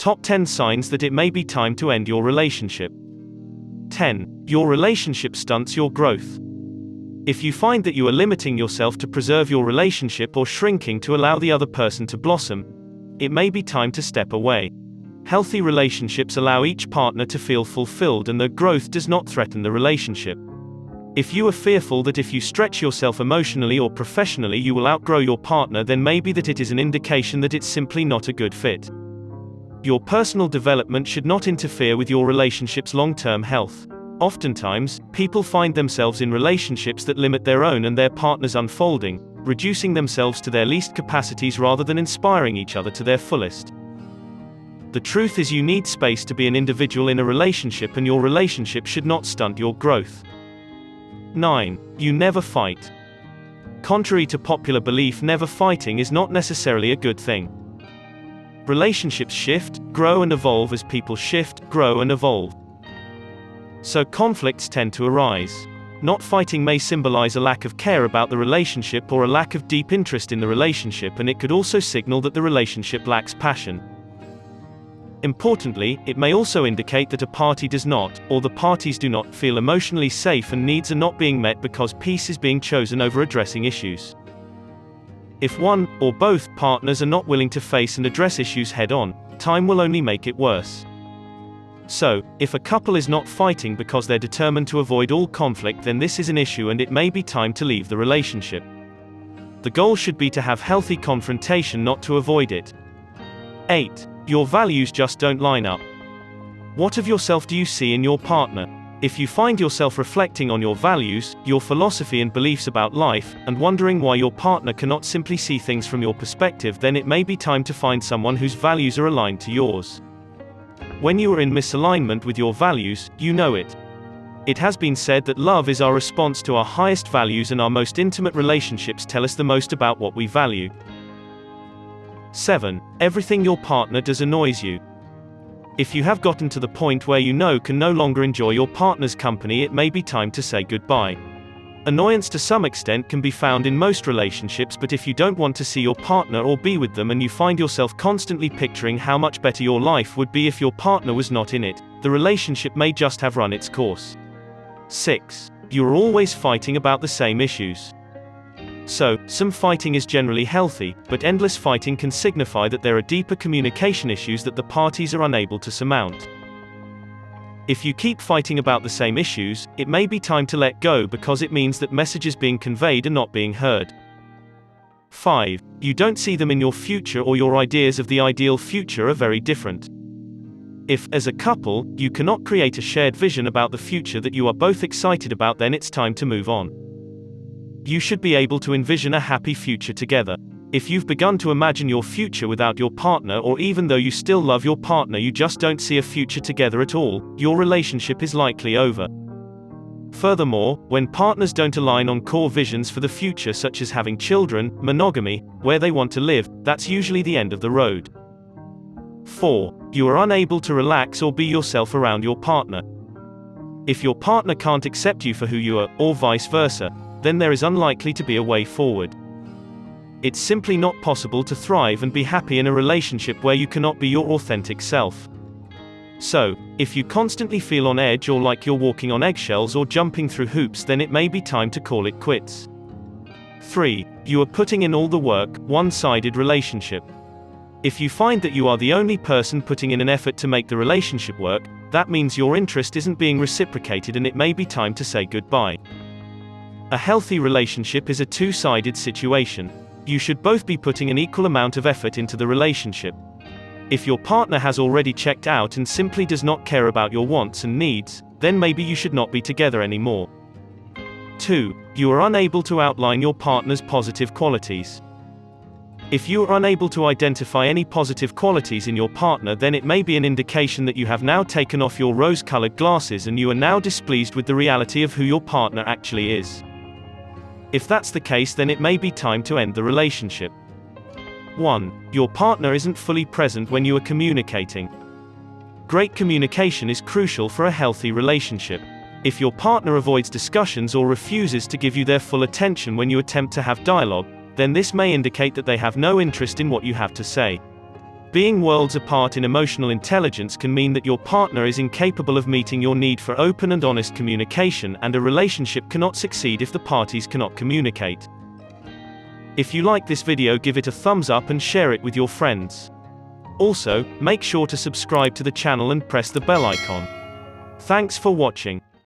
Top 10 signs that it may be time to end your relationship. 10. Your relationship stunts your growth. If you find that you are limiting yourself to preserve your relationship or shrinking to allow the other person to blossom, it may be time to step away. Healthy relationships allow each partner to feel fulfilled and their growth does not threaten the relationship. If you are fearful that if you stretch yourself emotionally or professionally you will outgrow your partner, then maybe that it is an indication that it's simply not a good fit. Your personal development should not interfere with your relationship's long-term health. Oftentimes, people find themselves in relationships that limit their own and their partner's unfolding, reducing themselves to their least capacities rather than inspiring each other to their fullest. The truth is, you need space to be an individual in a relationship, and your relationship should not stunt your growth. 9. You never fight. Contrary to popular belief, never fighting is not necessarily a good thing. Relationships shift, grow and evolve as people shift, grow and evolve. So conflicts tend to arise. Not fighting may symbolize a lack of care about the relationship or a lack of deep interest in the relationship, and it could also signal that the relationship lacks passion. Importantly, it may also indicate that a party does not, or the parties do not, feel emotionally safe and needs are not being met because peace is being chosen over addressing issues. If one, or both, partners are not willing to face and address issues head-on, time will only make it worse. So, if a couple is not fighting because they're determined to avoid all conflict, then this is an issue and it may be time to leave the relationship. The goal should be to have healthy confrontation, not to avoid it. 8. Your values just don't line up. What of yourself do you see in your partner? If you find yourself reflecting on your values, your philosophy and beliefs about life, and wondering why your partner cannot simply see things from your perspective, then it may be time to find someone whose values are aligned to yours. When you are in misalignment with your values, you know it. It has been said that love is our response to our highest values, and our most intimate relationships tell us the most about what we value. 7. Everything your partner does annoys you. If you have gotten to the point where you can no longer enjoy your partner's company, it may be time to say goodbye. Annoyance to some extent can be found in most relationships, but if you don't want to see your partner or be with them and you find yourself constantly picturing how much better your life would be if your partner was not in it, the relationship may just have run its course. 6. You are always fighting about the same issues. So, some fighting is generally healthy, but endless fighting can signify that there are deeper communication issues that the parties are unable to surmount. If you keep fighting about the same issues, it may be time to let go because it means that messages being conveyed are not being heard. 5. You don't see them in your future, or your ideas of the ideal future are very different. If, as a couple, you cannot create a shared vision about the future that you are both excited about, then it's time to move on. You should be able to envision a happy future together. If you've begun to imagine your future without your partner, or even though you still love your partner, you just don't see a future together at all, your relationship is likely over. Furthermore, when partners don't align on core visions for the future, such as having children, monogamy, where they want to live, that's usually the end of the road. 4. You are unable to relax or be yourself around your partner. If your partner can't accept you for who you are, or vice versa, then there is unlikely to be a way forward. It's simply not possible to thrive and be happy in a relationship where you cannot be your authentic self. So, if you constantly feel on edge or like you're walking on eggshells or jumping through hoops, then it may be time to call it quits. 3. You are putting in all the work, one-sided relationship. If you find that you are the only person putting in an effort to make the relationship work, that means your interest isn't being reciprocated and it may be time to say goodbye. A healthy relationship is a two-sided situation. You should both be putting an equal amount of effort into the relationship. If your partner has already checked out and simply does not care about your wants and needs, then maybe you should not be together anymore. 2. You are unable to outline your partner's positive qualities. If you are unable to identify any positive qualities in your partner, then it may be an indication that you have now taken off your rose-colored glasses and you are now displeased with the reality of who your partner actually is. If that's the case, then it may be time to end the relationship. 1. Your partner isn't fully present when you are communicating. Great communication is crucial for a healthy relationship. If your partner avoids discussions or refuses to give you their full attention when you attempt to have dialogue, then this may indicate that they have no interest in what you have to say. Being worlds apart in emotional intelligence can mean that your partner is incapable of meeting your need for open and honest communication, and a relationship cannot succeed if the parties cannot communicate. If you like this video, give it a thumbs up and share it with your friends. Also, make sure to subscribe to the channel and press the bell icon. Thanks for watching.